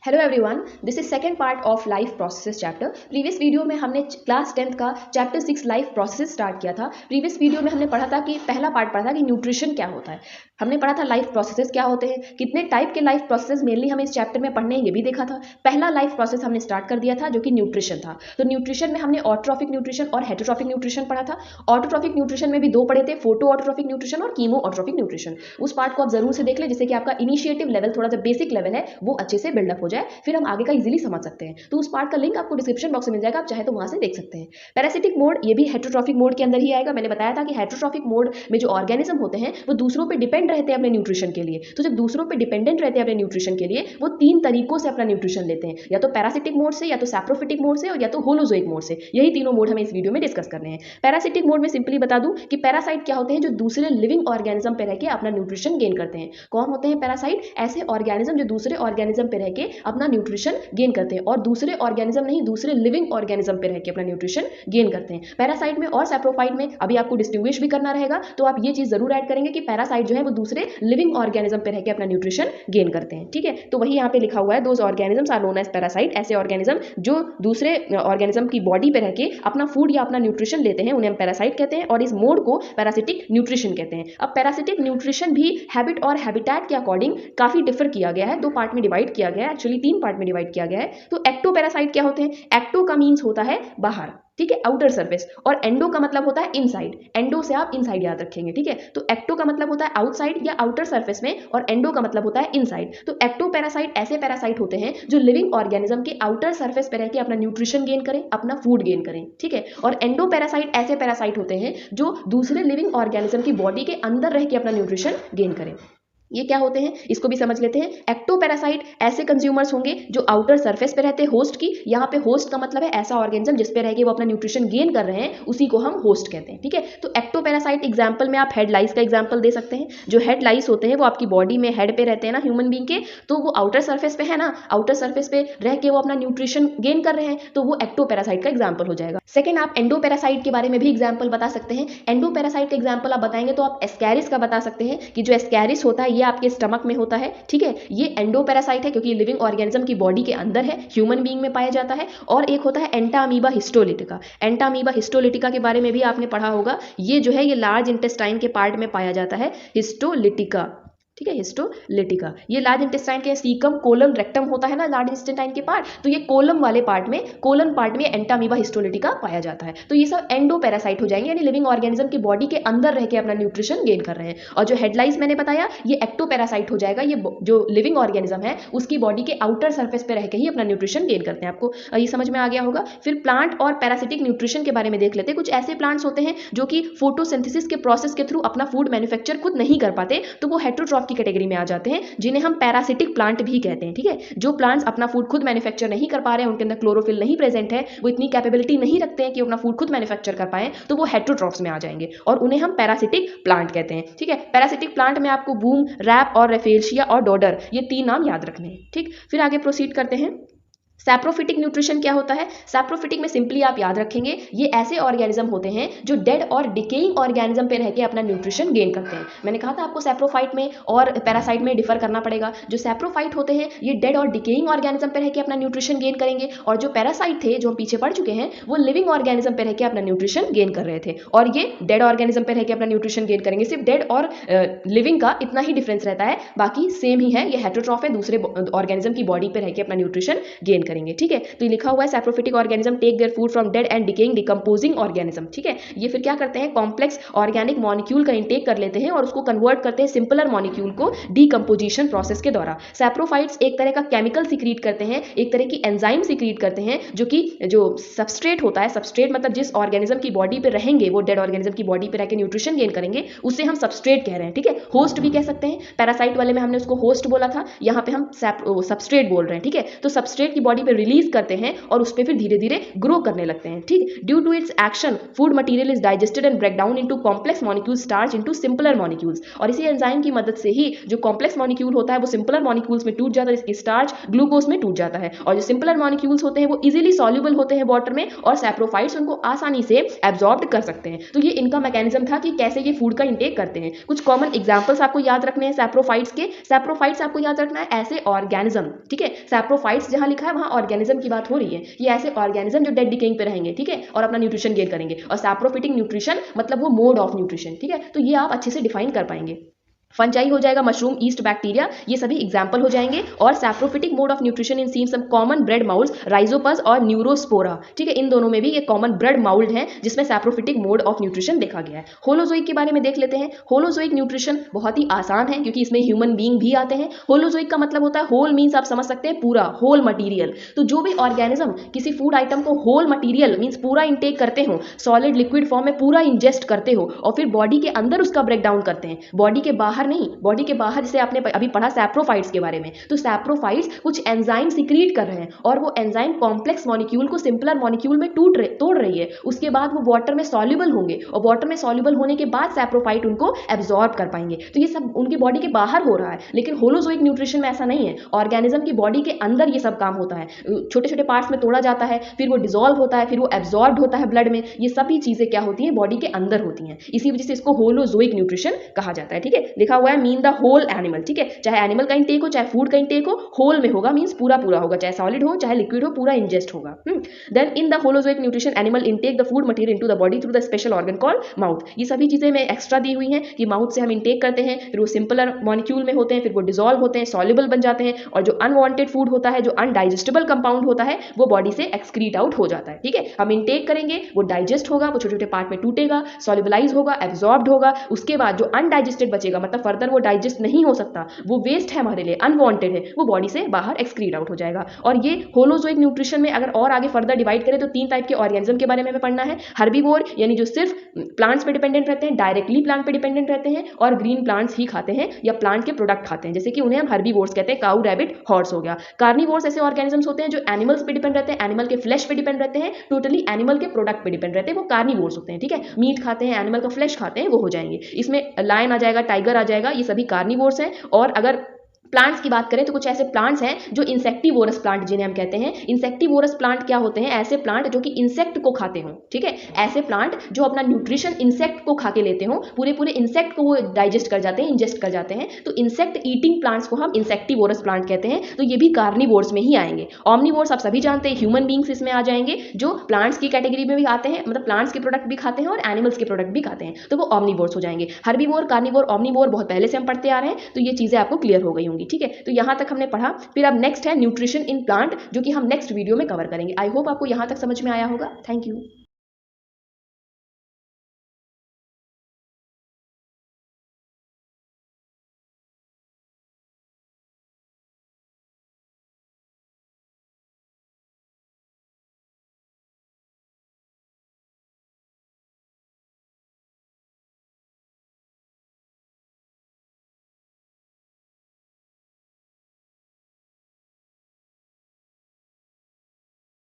Hello everyone, this is second part of life processes chapter. Previous video में हमने class 10th का chapter 6 life processes start किया था। Previous video में हमने पढ़ा था कि पहला पार्ट पढ़ा था कि न्यूट्रिशन क्या होता है। हमने पढ़ा था लाइफ प्रोसेसेस क्या होते हैं, कितने टाइप के लाइफ प्रोसेसेस मेनली हमें इस चैप्टर में पढ़ने हैं, ये भी देखा था। पहला लाइफ प्रोसेस हमने स्टार्ट कर दिया था जो कि न्यूट्रिशन था। तो न्यूट्रिशन में हमने ऑटोट्रॉफिक न्यूट्रिशन और हेटरोट्रॉफिक न्यूट्रिशन पढ़ा था। ऑटोट्रॉफिक न्यूट्रिशन में भी दो पढ़े थे, फोटो ऑटोट्रॉफिक न्यूट्रिशन और कीमो ऑटोट्रॉफिक न्यूट्रिशन। उस पार्ट को आप जरूर से देख लें जिससे कि आपका इनिशिएटिव लेवल, थोड़ा सा बेसिक लेवल है, वो अच्छे से बिल्डअप हो जाए, फिर हम आगे का इजीली समझ सकते हैं। तो उस पार्ट का लिंक आपको डिस्क्रिप्शन बॉक्स में मिल जाएगा, आप चाहे तो वहां से देख सकते हैं। पैरासिटिक मोड, ये भी हेटरोट्रॉफिक मोड के अंदर ही आएगा। मैंने बताया था कि हेटरोट्रॉफिक मोड में जो ऑर्गेनिज्म होते हैं वो दूसरों पे डिपेंड रहते हैं अपने न्यूट्रिशन के लिए। तो जब दूसरों पे डिपेंडेंट रहते हैं अपने न्यूट्रिशन के लिए, वो तीन तरीकों से अपना न्यूट्रिशन लेते हैं, या तो पैरासिटिक मोड से, या तो सैप्रोफिटिक मोड से, और या तो होलोजोइक मोड से। यही तीनों मोड हमें इस वीडियो में डिस्कस करने हैं। पैरासिटिक मोड में सिंपली बता दूं कि पैरासाइट क्या होते हैं, जो दूसरे लिविंग ऑर्गेनिज्म पे रह के अपना न्यूट्रिशन गेन करते हैं। कौन होते हैं पैरासाइट? ऐसे ऑर्गेनिज्म जो दूसरे ऑर्गेनिज्म पे रह के अपना न्यूट्रिशन गेन करते हैं, और दूसरे ऑर्गेनिज्म नहीं, दूसरे लिविंग ऑर्गेनिज्म पे रह के अपना न्यूट्रिशन गेन करते हैं। पैरासाइट में और सैप्रोफाइट में अभी आपको डिस्टिंग्विश भी करना रहेगा, तो आप ये चीज जरूर ऐड करेंगे कि पैरासाइट जो है वो दूसरे लिविंग ऑर्गेनिज्म पे रह के अपना न्यूट्रिशन गेन करते हैं। ठीक है, तो वही यहाँ पे लिखा हुआ है, those organisms are known as parasite. ऐसे ऑर्गेनिज्म जो दूसरे ऑर्गेनिज्म की बॉडी पे रह के अपना फूड या अपना न्यूट्रिशन लेते हैं, उन्हें हम पैरासाइट कहते हैं, और इस मोड को पैरासिटिक न्यूट्रिशन कहते हैं। अब पैरासिटिक न्यूट्रिशन भी हैबिट और हैबिटेट के अकॉर्डिंग काफी डिफर किया गया है, दो पार्ट में डिवाइड किया गया है, एक्चुअली तीन पार्ट में डिवाइड किया गया है। तो एक्टो पैरासाइट क्या होते हैं? एक्टो का मीन्स होता है बाहर, ठीक है, आउटर सरफेस, और एंडो का मतलब होता है इनसाइड। एंडो से आप इनसाइड याद रखेंगे, ठीक है। तो एक्टो का मतलब होता है आउटसाइड या आउटर सरफेस में, और एंडो का मतलब होता है इनसाइड। तो एक्टो पैरासाइट ऐसे पैरासाइट होते हैं जो लिविंग ऑर्गेनिज्म के आउटर सरफेस पे रह के अपना न्यूट्रिशन गेन करें, अपना फूड गेन करें, ठीक है। और एंडो पैरासाइट ऐसे पैरासाइट होते हैं जो दूसरे लिविंग ऑर्गेनिज्म की बॉडी के अंदर रह के अपना न्यूट्रिशन गेन करें। ये क्या होते हैं, इसको भी समझ लेते हैं। एक्टोपैरासाइट ऐसे कंज्यूमर्स होंगे जो आउटर सरफेस पे रहते हैं होस्ट की। यहाँ पे होस्ट का मतलब है ऐसा ऑर्गेनिज्म जिस पे रह के वो अपना न्यूट्रिशन गेन कर रहे हैं, उसी को हम होस्ट कहते हैं, ठीक है। तो एक्टोपैरासाइट एग्जाम्पल में आप हेड लाइस का एग्जाम्पल दे सकते हैं। जो हेड लाइस होते हैं वो आपकी बॉडी में हेड पे रहते हैं ना, ह्यूमन बींग के, तो वो आउटर सर्फेस पे है ना, आउटर सर्फेस पे रह के वो अपना न्यूट्रिशन गेन कर रहे हैं, तो वो एक्टोपैरासाइट का एग्जाम्पल हो जाएगा। सेकंड, आप एंडोपैरासाइट के बारे में भी एग्जाम्पल बता सकते हैं। एंडोपैरासाइट का एग्जाम्पल आप बताएंगे तो आप एस्कैरिस का बता सकते हैं कि जो एस्कैरिस होता है ये आपके स्टमक में होता है, ठीक है। ये एंडोपैरासाइट है क्योंकि लिविंग ऑर्गेनिज्म की बॉडी के अंदर है, ह्यूमन बीइंग में पाया जाता है। और एक होता है एंटामीबा हिस्टोलिटिका। एंटामीबा हिस्टोलिटिका के बारे में भी आपने पढ़ा होगा। ये जो है ये लार्ज इंटेस्टाइन के पार्ट में पाया जाता है, हिस्टोलिटिका, ठीक है, हिस्टोलिटिका। ये लार्ज इंटेस्टाइन के सीकम कोलम रेक्टम होता है ना लार्ज इंटेस्टाइन के पार्ट, तो ये कोलम वाले पार्ट में, कोलन पार्ट में एंटामीबा हिस्टोलिटिका पाया जाता है। तो ये सब एंडोपैरासाइट हो जाएंगे, यानी लिविंग ऑर्गेनिज्म की बॉडी के अंदर रह के अपना न्यूट्रिशन गेन कर रहे हैं। और जो हेडलाइस मैंने बताया ये एक्टोपैरासाइट हो जाएगा, ये जो लिविंग ऑर्गेनिज्म है उसकी बॉडी के आउटर सर्फेस पे रह के ही अपना न्यूट्रिशन गेन करते हैं। आपको ये समझ में आ गया होगा। फिर प्लांट और पैरासिटिक न्यूट्रिशन के बारे में देख लेते हैं। कुछ ऐसे प्लांट्स होते हैं जो कि फोटोसिंथेसिस के प्रोसेस के थ्रू अपना फूड मैन्युफैक्चर खुद नहीं कर पाते, तो वो हेटरोट्रॉफ की कैटेगरी में आ जाते हैं, जिन्हें हम पैरासिटिक प्लांट भी कहते हैं, ठीक है। जो प्लांट्स अपना फूड खुद मैन्युफैक्चर नहीं कर पा रहे हैं, उनके अंदर क्लोरोफिल नहीं प्रेजेंट है, वो इतनी कैपेबिलिटी नहीं रखते हैं कि अपना फूड खुद मैन्युफैक्चर कर पाए, तो वो हेटरोट्रॉफ्स में आ जाएंगे और उन्हें हम पैरासिटिक प्लांट कहते हैं, ठीक है। पैरासिटिक प्लांट में आपको बूम, रैप और रेफेल्शिया और डोडर, ये तीन नाम याद रखने हैं, ठीक। फिर आगे प्रोसीड करते हैं। सैप्रोफिटिक न्यूट्रिशन क्या होता है? सैप्रोफिटिक में सिंपली आप याद रखेंगे ये ऐसे ऑर्गेनिज्म होते हैं जो डेड और डिकेइंग ऑर्गेनिज्म पे रह के अपना न्यूट्रिशन गेन करते हैं। मैंने कहा था आपको सैप्रोफाइट में और पैरासाइट में डिफर करना पड़ेगा। जो सैप्रोफाइट होते हैं ये डेड और डिकेइंग ऑर्गेनिज्म पे रह के अपना न्यूट्रिशन गेन करेंगे, और जो पैरासाइट थे जो हम पीछे पढ़ चुके हैं वो लिविंग ऑर्गेनिज्म पे रह के अपना न्यूट्रिशन गेन कर रहे थे, और ये डेड ऑर्गेनिज्म पे रह के अपना न्यूट्रिशन गेन करेंगे। सिर्फ डेड और लिविंग का इतना ही डिफरेंस रहता है, बाकी सेम ही है। ये हेटरोट्रॉफ है, दूसरे ऑर्गेनिज्म की बॉडी पे रह के अपना न्यूट्रिशन गेन करेंगे, ठीक है। तो लिखा हुआ है saprophytic organism take their food from dead and decaying decomposing organism, ठीक है। ये फिर क्या करते हैं, कॉम्प्लेक्स ऑर्गेनिक मॉलिक्यूल का इंटेक कर लेते हैं और उसको कन्वर्ट करते हैं सिंपलर मॉलिक्यूल को डीकम्पोजिशन प्रोसेस के द्वारा। सैप्रोफाइट्स एक तरह का केमिकल सिक्रीट करते हैं, एक तरह की एंजाइम सिक्रीट करते हैं, जो कि जो सबस्ट्रेट होता है, सबस्ट्रेट मतलब जिस ऑर्गेनिज्म की बॉडी पे रहेंगे, वो डेड ऑर्गेनिज्म की बॉडी पे रह के न्यूट्रिशन गेन करेंगे, उसे हम सबस्ट्रेट कह रहे हैं, ठीक है। होस्ट भी कह सकते हैं, पैरासाइट वाले में हमने उसको होस्ट बोला था, यहाँ पे हम सबस्ट्रेट बोल रहे हैं, ठीक है। तो सबस्ट्रेट की बॉडी बॉडी पे रिलीज करते हैं और उस पर फिर धीरे धीरे ग्रो करने लगते हैं। ठीक, due to its action food material is digested and break down into complex molecules starch into simpler molecules. और इसी एंजाइम की मदद से ही जो कॉम्प्लेक्स मॉलिक्यूल होता है वो सिंपलर मॉलिक्यूल्स में टूट जाता है, स्टार्च ग्लूकोज में टूट जाता है। और जो सिंपलर मॉलिक्यूल्स होते हैं वो इजीली सॉल्युबल होते हैं वाटर में और सैप्रोफाइट्स उनको आसानी से एब्जॉर्ब कर सकते हैं। तो ये इनका मैकेनिज्म था कि कैसे ये फूड का इंटेक करते हैं। कुछ कॉमन एग्जांपल्स आपको याद रखने हैं सैप्रोफाइट्स के। सैप्रोफाइट्स आपको याद रखना है ऐसे ऑर्गेनिज्म, ठीक है, सैप्रोफाइट्स जहां लिखा है वहां ऑर्गेनिज्म की बात हो रही है। ये ऐसे ऑर्गेनिज्म जो डेड डिकेइंग पे रहेंगे, ठीक है, और अपना न्यूट्रिशन गेन करेंगे। और सैप्रोफिटिक न्यूट्रिशन मतलब वो मोड ऑफ न्यूट्रिशन, ठीक है, तो ये आप अच्छे से डिफाइन कर पाएंगे। फंजाई हो जाएगा, मशरूम, ईस्ट, बैक्टीरिया, ये सभी एग्जाम्पल हो जाएंगे। और saprophytic mode of nutrition in seem some common bread moulds, Rhizopus और न्यूरोस्पोरा, ठीक है, इन दोनों में भी ये कॉमन ब्रेड माउल्ड है जिसमें सैप्रोफिटिक मोड ऑफ न्यूट्रिशन देखा गया है। होलोजोइक के बारे में देख लेते हैं। होलोजोइक न्यूट्रिशन बहुत ही आसान है क्योंकि इसमें ह्यूमन बीइंग भी आते हैं। होलोजोइक का मतलब होता है होल, मीन्स आप समझ सकते हैं पूरा, होल मटीरियल। तो जो भी ऑर्गेनिज्म किसी फूड आइटम को होल मटीरियल मीन्स पूरा इंटेक करते हो, सॉलिड लिक्विड फॉर्म में पूरा इंजेस्ट करते हो और फिर बॉडी के अंदर उसका ब्रेक डाउन करते हैं, बॉडी के बाहर नहीं, बॉडी के बाहर जैसे आपने अभी पढ़ा सैप्रोफाइट्स के बारे में, तो सैप्रोफाइट्स कुछ एंजाइम सीक्रेट कर रहे हैं और वो एंजाइम कॉम्प्लेक्स मॉलिक्यूल को सिंपलर मॉलिक्यूल में तोड़ रही है। उसके बाद वो वाटर में सॉल्युबल होंगे और वाटर में सॉल्युबल होने के बाद सैप्रोफाइट उनको एब्जॉर्ब कर पाएंगे। तो ये सब उनकी बॉडी के बाहर हो रहा है, लेकिन होलोजोइक न्यूट्रिशन में ऐसा नहीं है। ऑर्गेनिज्म की बॉडी के अंदर ये सब काम होता है, छोटे छोटे पार्ट्स में तोड़ा जाता है, फिर वो डिसॉल्व होता है, फिर वो एब्जॉर्ब होता है ब्लड में। ये सभी चीजें क्या होती हैं, बॉडी के अंदर होती हैं। इसी वजह से इसको होलोजोइक न्यूट्रिशन कहा जाता है। ठीक है, लिखा हुआ है मीन द होल एनिमल, ठीक है, चाहे एनिमल का इंटेक हो चाहे फूड का इंटेक हो, होल में होगा, मींस पूरा पूरा होगा, चाहे सॉलिड हो चाहे लिक्विड हो, पूरा इंजेस्ट होगा। Then in the holozoic nutrition animal intake the food material into the body through the special organ called mouth. ये सभी चीजें मैं एक्स्ट्रा दी हुई हैं कि माउथ से हम इंटेक करते हैं, फिर वो सिंपलर मॉलिक्यूल में होते हैं, फिर वो डिसॉल्व होते हैं, सॉल्युबल बन जाते हैं, और जो अनवांटेड फूड होता है, जो अनडाइजेस्टेबल कंपाउंड होता है, वो बॉडी से एक्सक्रीट आउट हो जाता है। ठीक है, हम इंटेक करेंगे, वो डाइजेस्ट होगा, वो छोटे छोटे पार्ट में टूटेगा, सॉल्युबलाइज होगा, एब्जॉर्ब्ड होगा। उसके बाद जो अनडाइजेस्टेड बचेगा, मतलब फर्दर वो डाइजेस्ट नहीं हो सकता, वो वेस्ट है हमारे लिए, अनवांटेड है, वो बॉडी से बाहर एक्सक्रीट आउट हो जाएगा। और ये होलोजोइक न्यूट्रिशन में अगर और आगे फर्दर डिवाइड करें तो 3 टाइप के ऑर्गेनिज्म के बारे में हमें पढ़ना है। हर्बीवोर यानी जो सिर्फ प्लांट्स पे डिपेंडेंट रहते हैं, डायरेक्टली प्लांट पे डिपेंडेंट रहते हैं, और ग्रीन प्लांट्स ही खाते हैं या प्लांट के प्रोडक्ट खाते हैं, जैसे कि उन्हें हम हर्बीवोर्स कहते हैं, काऊ, रैबिट, हॉर्स हो गया। कार्निवोर्स ऐसे ऑर्गेनिजम्स होते हैं जो एनिमल्स पे डिपेंड रहते हैं, एनिमल के फ्लैश पे डिपेंड रहते हैं, टोटली एनिमल के प्रोडक्ट पे डिपेंड रहते हैं, वो कार्निवोर्स होते हैं। ठीक है, मीट खाते हैं, एनिमल का फ्लैश खाते हैं, वो हो जाएंगे। इसमें लायन आ जाएगा, टाइगर आ जाएगा, ये सभी कार्निवोर्स हैं। और अगर प्लांट्स की बात करें तो कुछ ऐसे प्लांट्स हैं जो इंसेक्टिवोरस प्लांट जिन्हें हम कहते हैं। इंसेक्टिवोरस प्लांट क्या होते हैं, ऐसे प्लांट जो कि इंसेक्ट को खाते हो। ठीक है, ऐसे प्लांट जो अपना न्यूट्रिशन इंसेक्ट को खा के लेते हो, पूरे पूरे इंसेक्ट को वो डाइजेस्ट कर जाते हैं, इंजेस्ट कर जाते हैं, तो इंसेक्ट ईटिंग प्लांट्स को हम इंसेक्टिवोरस प्लांट कहते हैं। तो ये भी कार्निवोर्स में ही आएंगे। ऑमनिवोर्स आप सभी जानते हैं, ह्यूमन बींग्स इसमें आ जाएंगे, जो प्लांट्स की कैटेगरी में भी आते हैं, मतलब प्लांट्स के प्रोडक्ट भी खाते हैं और एनिमल्स के प्रोडक्ट भी खाते हैं, तो वो ऑमनिवोर्स हो जाएंगे। हर्बीवोर, कार्निवोर, ऑमनिवोर बहुत पहले से हम पढ़ते आ रहे हैं, तो ये चीजें आपको क्लियर हो गई होंगी। ठीक है, तो यहाँ तक हमने पढ़ा। फिर अब नेक्स्ट है न्यूट्रिशन इन प्लांट, जो कि हम नेक्स्ट वीडियो में कवर करेंगे। आई होप आपको यहां तक समझ में आया होगा। Thank you.